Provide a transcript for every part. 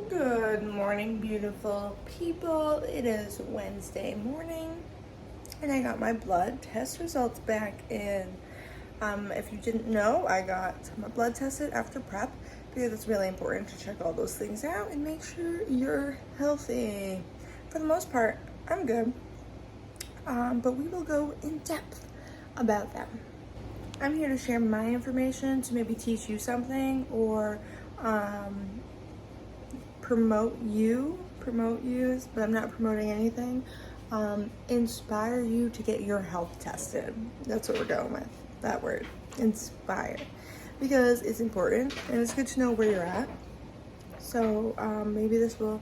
Good morning, beautiful people. It is Wednesday morning, and I got my blood test results back in. If you didn't know, I got my blood tested after prep because it's really important to check all those things out and make sure you're healthy. For the most part, I'm good, but we will go in depth about them. I'm here to share my information to maybe teach you something or promote you, but I'm not promoting anything. Inspire you to get your health tested. That's what we're going with, that word, inspire. Because it's important and it's good to know where you're at. So maybe this will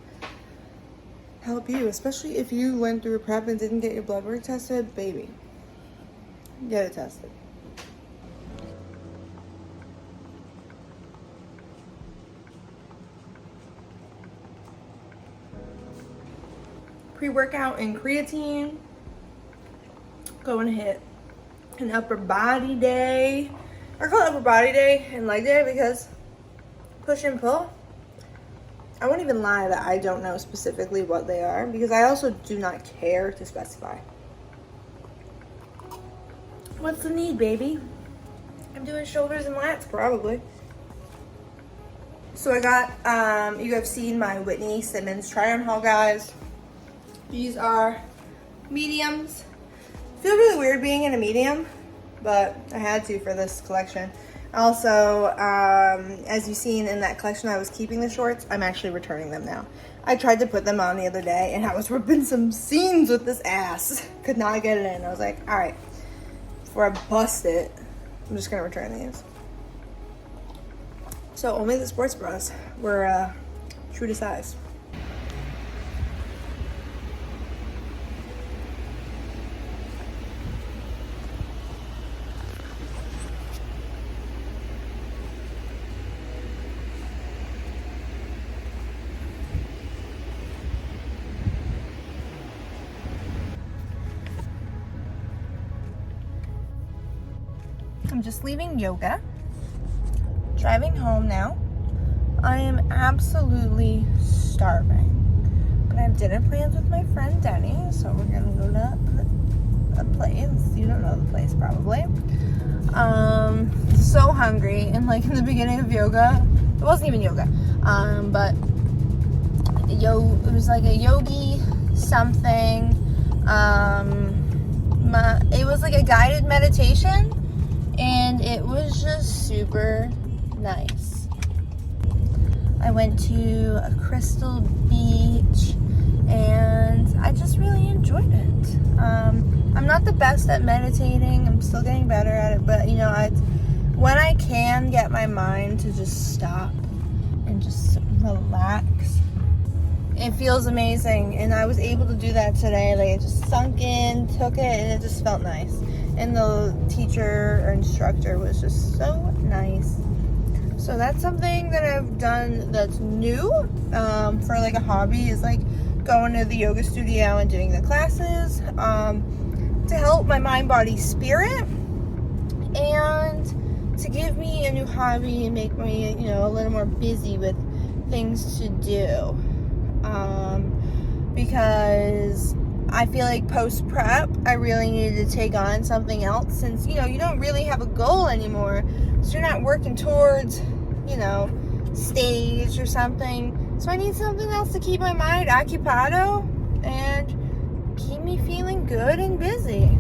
help you, especially if you went through a prep and didn't get your blood work tested, baby, get it tested. Pre-workout and creatine. Going to hit an upper body day. I call it upper body day and leg day because push and pull. I won't even lie that I don't know specifically what they are because I also do not care to specify. What's the need, baby? I'm doing shoulders and lats probably. So I got, you have seen my Whitney Simmons try-on haul, guys. These are mediums. I feel really weird being in a medium, but I had to for this collection. Also, as you've seen in that collection, I was keeping the shorts. I'm actually returning them now. I tried to put them on the other day, and I was ripping some seams with this ass. Could not get it in. I was like, all right, before I bust it, I'm just going to return these. So only the sports bras were true to size. I'm just leaving yoga, driving home now. I am absolutely starving, but I have dinner plans with my friend Denny, so we're gonna go to a place. You don't know the place probably. So hungry, and like in the beginning of yoga, it wasn't even yoga, but it was like a yogi something. It was like a guided meditation. And it was just super nice. I went to a Crystal Beach and I just really enjoyed it. I'm not the best at meditating. I'm still getting better at it, but you know, when I can get my mind to just stop and just relax, it feels amazing. And I was able to do that today. Like it just sunk in, took it, and it just felt nice. And the teacher or instructor was just so nice. So that's something that I've done that's new for like a hobby, is like going to the yoga studio and doing the classes to help my mind, body, spirit, and to give me a new hobby and make me, you know, a little more busy with things to do. Because I feel like post-prep, I really needed to take on something else since, you know, you don't really have a goal anymore. So you're not working towards, you know, stage or something. So I need something else to keep my mind occupado and keep me feeling good and busy.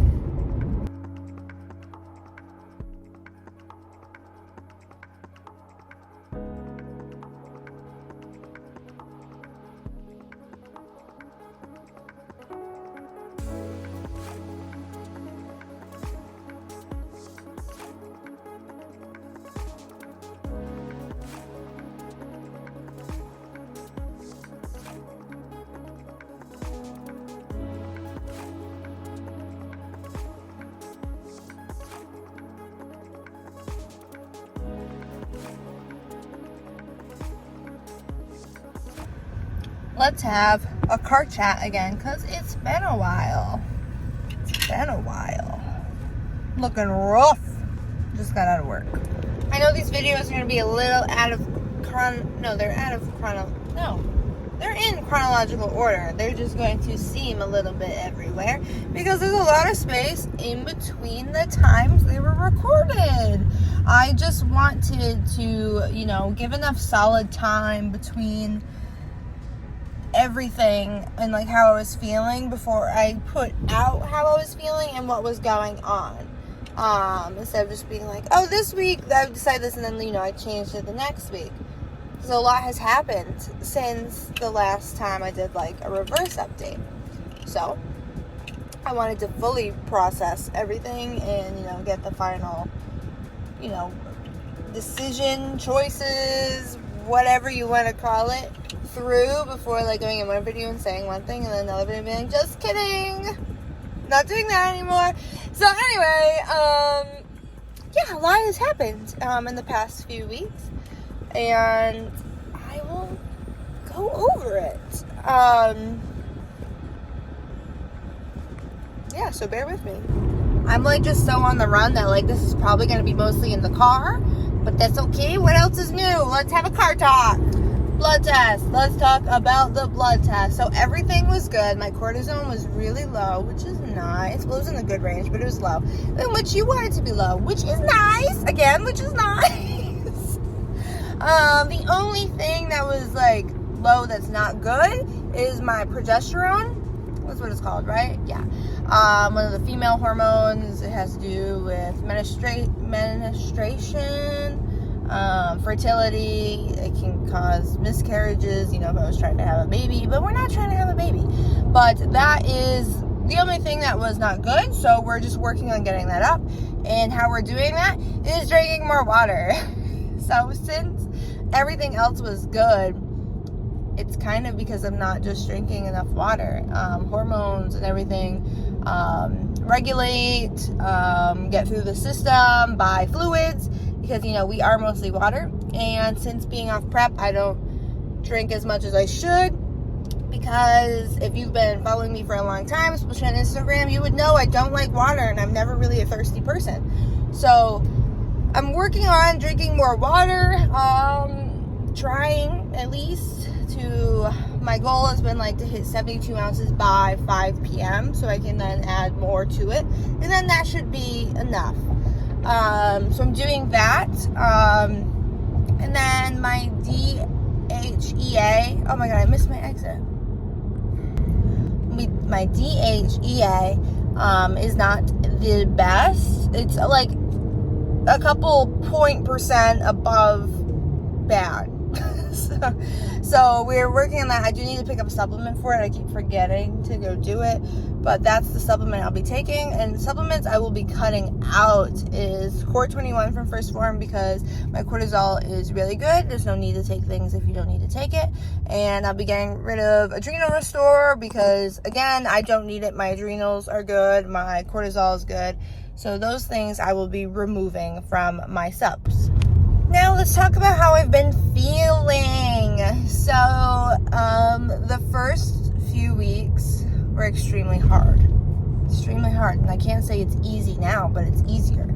Let's have a car chat again, because it's been a while. Looking rough. Just got out of work. I know these videos are going to be a little out of they're in chronological order. They're just going to seem a little bit everywhere because there's a lot of space in between the times they were recorded. I just wanted to, you know, give enough solid time between everything and like how I was feeling before I put out how I was feeling and what was going on. Instead of just being like, oh, this week I decided this, and then, you know, I changed it the next week. Because a lot has happened since the last time I did like a reverse update. So I wanted to fully process everything and, you know, get the final, you know, decision, choices, whatever you want to call it, through before like going in one video and saying one thing and then another video being like, just kidding, not doing that anymore. So anyway, yeah, a lot has happened in the past few weeks, and I will go over it. Yeah, so bear with me. I'm like just so on the run that like this is probably going to be mostly in the car, but that's okay. What else is new? Let's have a car talk. Blood test. Let's talk about the blood test. So everything was good. My cortisone was really low, which is nice. Well, it was in the good range, but it was low. In which you want it to be low, which is nice. Again, which is nice. The only thing that was like low that's not good is my progesterone. That's what it's called, right? Yeah. One of the female hormones. It has to do with menstruation. Fertility. It can cause miscarriages, you know, if I was trying to have a baby, but we're not trying to have a baby. But that is the only thing that was not good, so we're just working on getting that up. And how we're doing that is drinking more water. So since everything else was good, it's kind of because I'm not just drinking enough water. Hormones and everything regulate, get through the system by fluids, because, you know, we are mostly water. And since being off prep, I don't drink as much as I should, because if you've been following me for a long time, especially on Instagram, you would know I don't like water, and I'm never really a thirsty person. So I'm working on drinking more water, trying at least to, my goal has been like to hit 72 ounces by 5 p.m. so I can then add more to it, and then that should be enough. So I'm doing that, and then my DHEA, oh my god, I missed my exit. My DHEA is not the best. It's like a couple % above bad. So we're working on that. I do need to pick up a supplement for it. I keep forgetting to go do it, but that's the supplement I'll be taking. And supplements I will be cutting out is Core 21 from First Form, because my cortisol is really good. There's no need to take things if you don't need to take it. And I'll be getting rid of Adrenal Restore, because again, I don't need it. My adrenals are good, my cortisol is good, so those things I will be removing from my subs. Now let's talk about how I've been feeling. So the first few weeks were extremely hard, and I can't say it's easy now, but it's easier.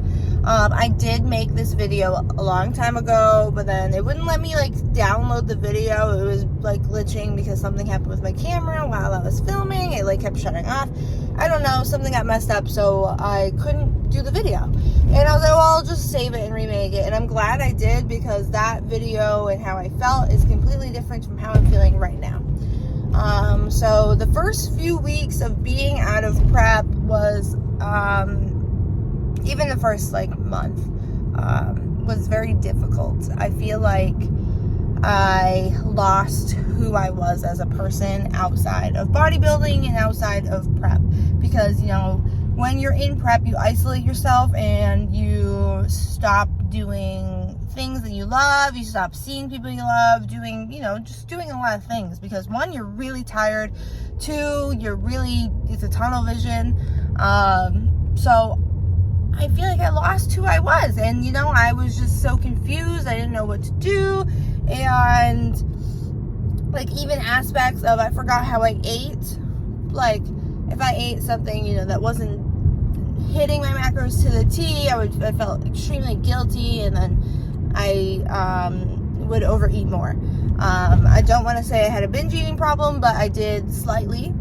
I did make this video a long time ago, but then it wouldn't let me like download the video. It was like glitching because something happened with my camera while I was filming. It like kept shutting off. I don't know, something got messed up, so I couldn't do the video. And I was like, well, I'll just save it and remake it. And I'm glad I did, because that video and how I felt is completely different from how I'm feeling right now. So the first few weeks of being out of prep was, even the first like month, was very difficult. I feel like I lost who I was as a person outside of bodybuilding and outside of prep, because, you know, when you're in prep, you isolate yourself and you stop doing things that you love. You stop seeing people you love, doing, you know, just doing a lot of things, because one, you're really tired. Two, it's a tunnel vision. So I feel like I lost who I was, and, you know, I was just so confused. I didn't know what to do. And like even aspects of, I forgot how I ate. Like if I ate something, you know, that wasn't hitting my macros to the T, I felt extremely guilty, and then I would overeat more. I don't want to say I had a binge eating problem, but I did slightly.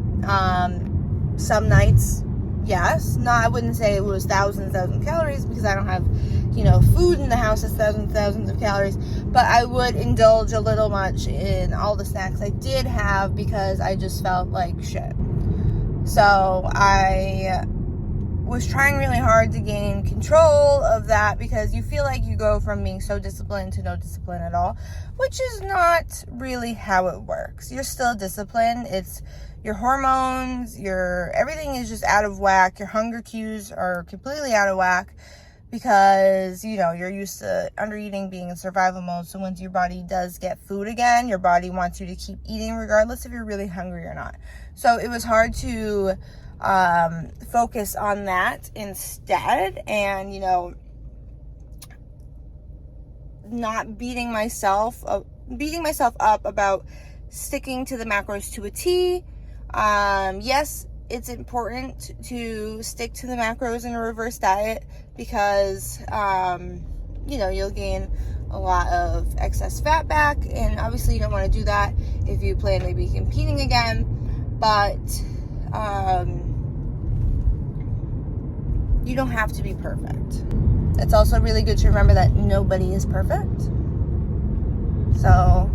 Some nights, yes. No, I wouldn't say it was thousands of calories, because I don't have, food in the house that's thousands of calories. But I would indulge a little much in all the snacks I did have, because I just felt like shit. So I was trying really hard to gain control of that, because you feel like you go from being so disciplined to no discipline at all, which is not really how it works. You're still disciplined. It's your hormones, everything is just out of whack. Your hunger cues are completely out of whack, because you're used to under eating, being in survival mode. So once your body does get food again, your body wants you to keep eating regardless if you're really hungry or not. So it was hard to focus on that instead, and not beating myself up about sticking to the macros to a T. Yes, it's important to stick to the macros in a reverse diet, because you'll gain a lot of excess fat back, and obviously you don't want to do that if you plan to be competing again. But you don't have to be perfect. It's also really good to remember that nobody is perfect. So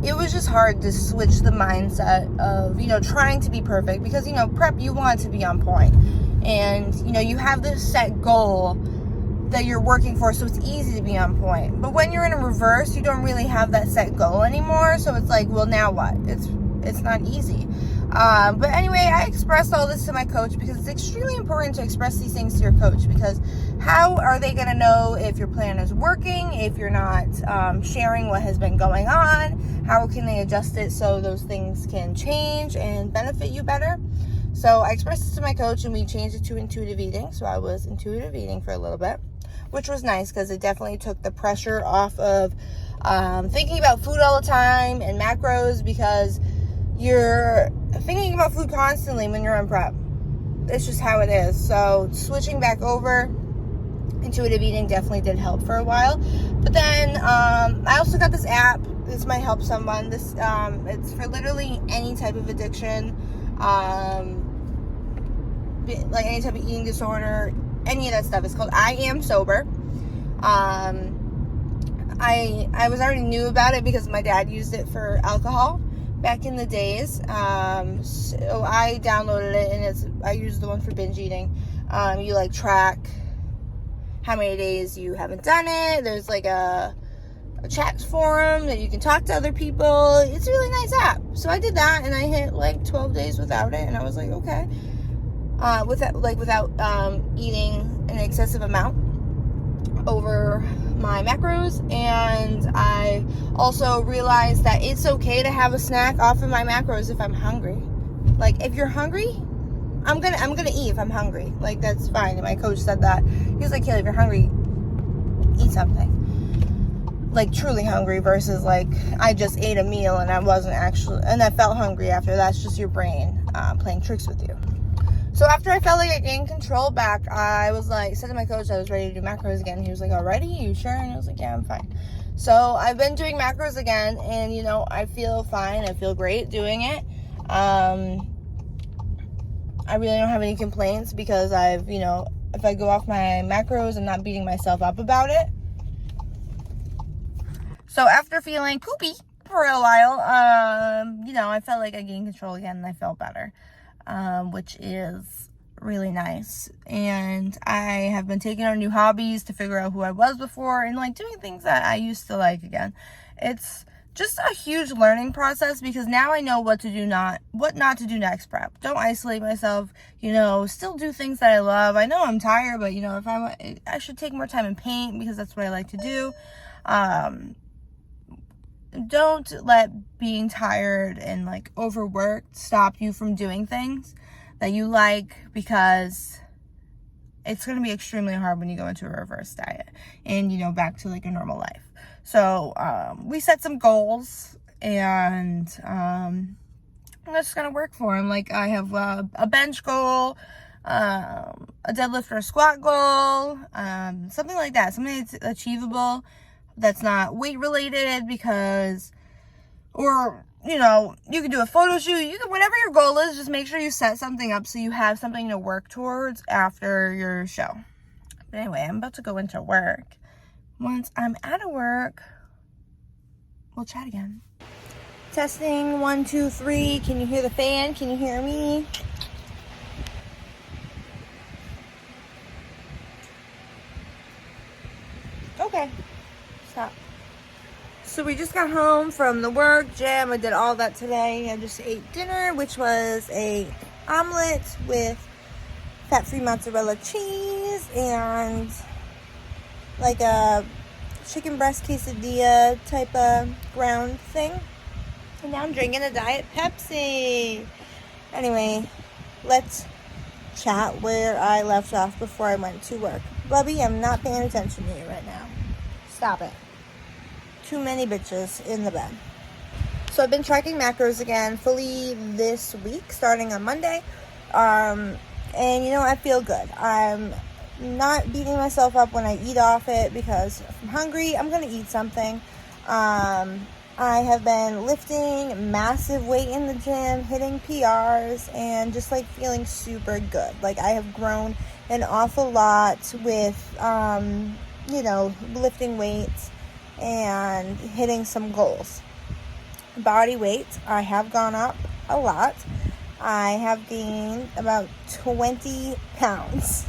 it was just hard to switch the mindset of trying to be perfect, because prep, you want to be on point, and you have this set goal that you're working for, so it's easy to be on point. But when you're in a reverse, you don't really have that set goal anymore, so it's like, well, now what? It's not easy. But anyway, I expressed all this to my coach, because it's extremely important to express these things to your coach, because how are they going to know if your plan is working, if you're not sharing what has been going on? How can they adjust it so those things can change and benefit you better? So I expressed it to my coach, and we changed it to intuitive eating. So I was intuitive eating for a little bit, which was nice, because it definitely took the pressure off of thinking about food all the time and macros, because you're thinking about food constantly when you're on prep. It's just how it is. So switching back over, intuitive eating definitely did help for a while. But then I also got this app. This might help someone. This it's for literally any type of addiction, like any type of eating disorder, any of that stuff. It's called I Am Sober. I was already knew about it because my dad used it for alcohol back in the days. So I downloaded it, and I use the one for binge eating. You track how many days you haven't done it. There's a chat forum that you can talk to other people. It's a really nice app. So I did that, and I hit 12 days without it, and I was like, okay. Without eating an excessive amount over my macros. And I also realized that it's okay to have a snack off of my macros if I'm hungry. If you're hungry, I'm gonna eat if I'm hungry. That's fine. And my coach said that. He was like, Kaylee, if you're hungry, eat something. Truly hungry, versus I just ate a meal and I wasn't actually, and I felt hungry after. That's just your brain playing tricks with you. So after I felt like I gained control back, I was said to my coach I was ready to do macros again. He was like, alrighty, you sure? And I was like, yeah, I'm fine. So I've been doing macros again, and I feel fine. I feel great doing it. I really don't have any complaints, because I've, if I go off my macros, I'm not beating myself up about it. So after feeling poopy for a while, I felt like I gained control again, and I felt better. Which is really nice. And I have been taking on new hobbies to figure out who I was before, and doing things that I used to like again. It's just a huge learning process, because now I know what not to do next prep. Don't isolate myself, still do things that I love. I know I'm tired, but if I should take more time and paint, because that's what I like to do. Don't let being tired and overworked stop you from doing things that you like, because it's going to be extremely hard when you go into a reverse diet and back to a normal life. So we set some goals, and I'm just going to work for them. I have a bench goal, a deadlift or a squat goal, something like that, something that's achievable. that's not weight related, because, or, you know, you can do a photo shoot, you can, whatever your goal is, just make sure you set something up so you have something to work towards after your show. But anyway, I'm about to go into work. Once I'm out of work, we'll chat again. Testing, 1, 2, 3. Can you hear the fan? Can you hear me? Okay, stop. So we just got home from the work gym. I did all that today. I just ate dinner, which was a omelet with fat-free mozzarella cheese and like a chicken breast quesadilla type of ground thing. And now I'm drinking a Diet Pepsi. Anyway, let's chat where I left off before I went to work. Bubby, I'm not paying attention to you right now. Stop it. Too many bitches in the bed. So I've been tracking macros again fully this week, starting on Monday. And you know, I feel good. I'm not beating myself up when I eat off it, because if I'm hungry, I'm going to eat something. I have been lifting massive weight in the gym, hitting PRs, and just like feeling super good. Like I have grown an awful lot with, you know, lifting weights and hitting some goals. Body weight, I have gone up a lot. I have gained about 20 pounds.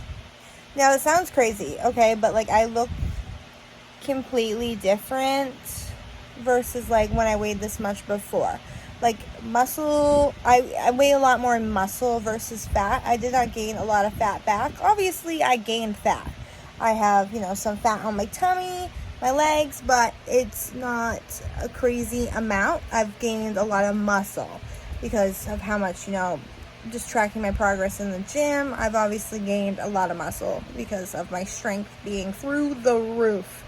Now it sounds crazy, okay, but like I look completely different versus like when I weighed this much before. Like muscle, I weigh a lot more in muscle versus fat. I did not gain a lot of fat back. Obviously I gained fat. I have, you know, some fat on my tummy, my legs, but it's not a crazy amount. I've gained a lot of muscle because of how much, you know, just tracking my progress in the gym. I've obviously gained a lot of muscle because of my strength being through the roof.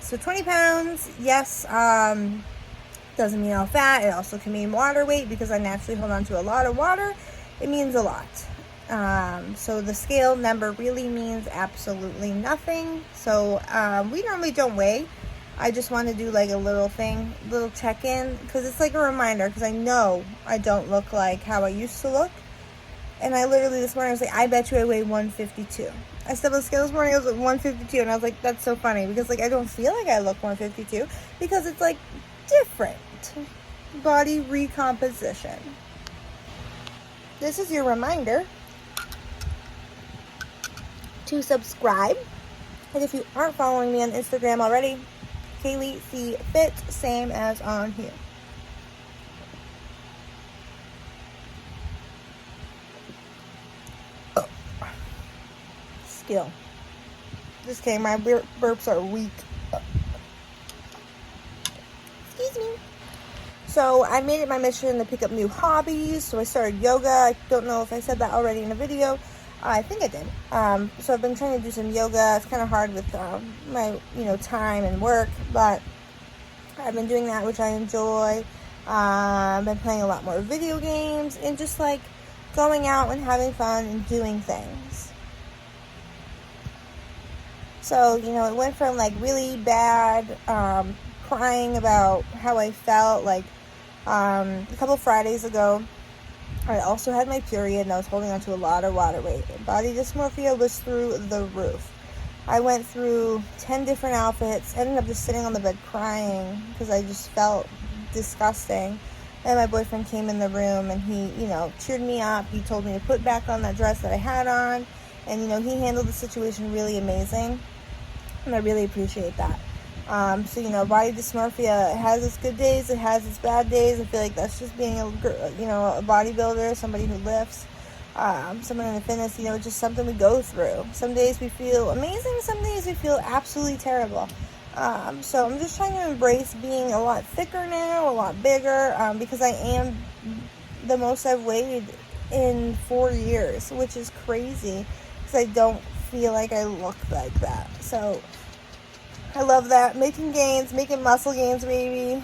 So 20 pounds, yes, doesn't mean all fat. It also can mean water weight, because I naturally hold on to a lot of water. It means a lot. So the scale number really means absolutely nothing. So we normally don't weigh. I just want to do like a little thing, little check-in, because it's like a reminder, because I know I don't look like how I used to look. And I literally this morning I was like, I bet you I weigh 152. I stepped on the scale this morning, I was at 152, and I was like, that's so funny, because like I don't feel like I look 152, because it's like different body recomposition. This is your reminder to subscribe. And if you aren't following me on Instagram already, Kaylee C Fit, same as on here. Skill. Just kidding, my burps are weak. Excuse me. So I made it my mission to pick up new hobbies. So I started yoga. I don't know if I said that already in a video. I think I did. So I've been trying to do some yoga. It's kind of hard with my, you know, time and work, but I've been doing that, which I enjoy. I've been playing a lot more video games and just like going out and having fun and doing things. So, you know, it went from like really bad, crying about how I felt. Like a couple Fridays ago, I also had my period and I was holding on to a lot of water weight. Body dysmorphia was through the roof. I went through 10 different outfits, ended up just sitting on the bed crying because I just felt disgusting. And my boyfriend came in the room and he, you know, cheered me up. He told me to put back on that dress that I had on. And, you know, he handled the situation really amazing. And I really appreciate that. So, you know, body dysmorphia, it has its good days, it has its bad days. I feel like that's just being a bodybuilder, somebody who lifts, someone in the fitness, you know, just something we go through. Some days we feel amazing, some days we feel absolutely terrible. So I'm just trying to embrace being a lot thicker now, a lot bigger, because I am the most I've weighed in 4 years, which is crazy, because I don't feel like I look like that. So I love that. Making gains, making muscle gains, baby.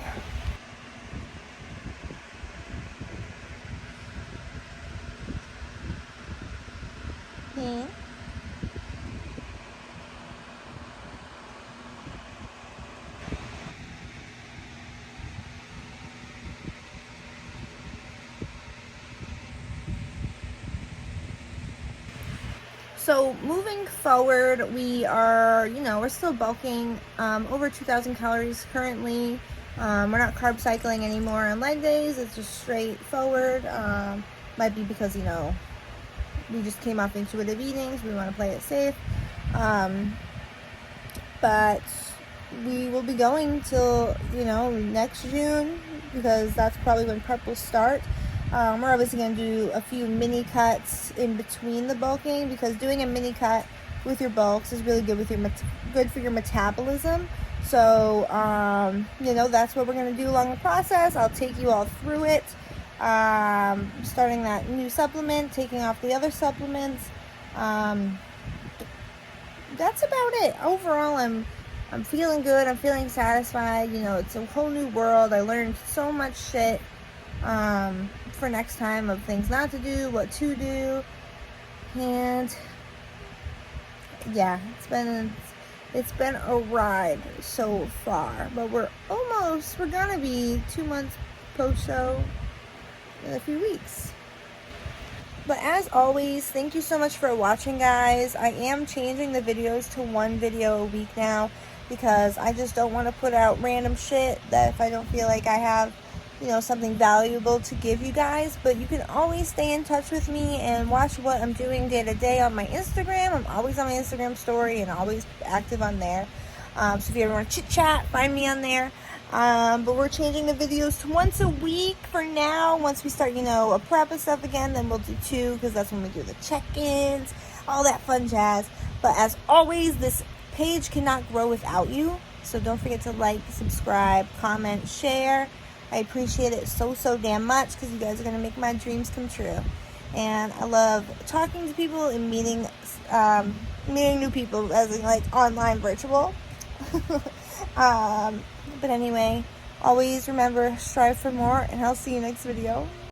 So moving forward, we are, we're still bulking, over 2,000 calories currently. We're not carb cycling anymore on leg days. It's just straightforward. Might be because, we just came off intuitive eating, so we want to play it safe. But we will be going till, next June, because that's probably when prep will start. We're obviously going to do a few mini cuts in between the bulking, because doing a mini cut with your bulks is really good with good for your metabolism. So, that's what we're going to do along the process. I'll take you all through it. Starting that new supplement, taking off the other supplements. That's about it. Overall, I'm feeling good. I'm feeling satisfied. It's a whole new world. I learned so much shit for next time, of things not to do, what to do, and yeah, it's been a ride so far. But we're gonna be 2 months post-show in a few weeks. But as always, thank you so much for watching, guys. I am changing the videos to 1 video a week now, because I just don't want to put out random shit that if I don't feel like I have, something valuable to give you guys. But you can always stay in touch with me and watch what I'm doing day to day on my Instagram. I'm always on my Instagram story and always active on there. So if you ever want to chit chat, find me on there. But we're changing the videos to once a week for now. Once we start, a prep and stuff again, then we'll do 2, because that's when we do the check-ins, all that fun jazz. But as always, this page cannot grow without you. So don't forget to like, subscribe, comment, share. I appreciate it so damn much, because you guys are going to make my dreams come true. And I love talking to people and meeting new people, as in like online virtual. But anyway, always remember, strive for more, and I'll see you next video.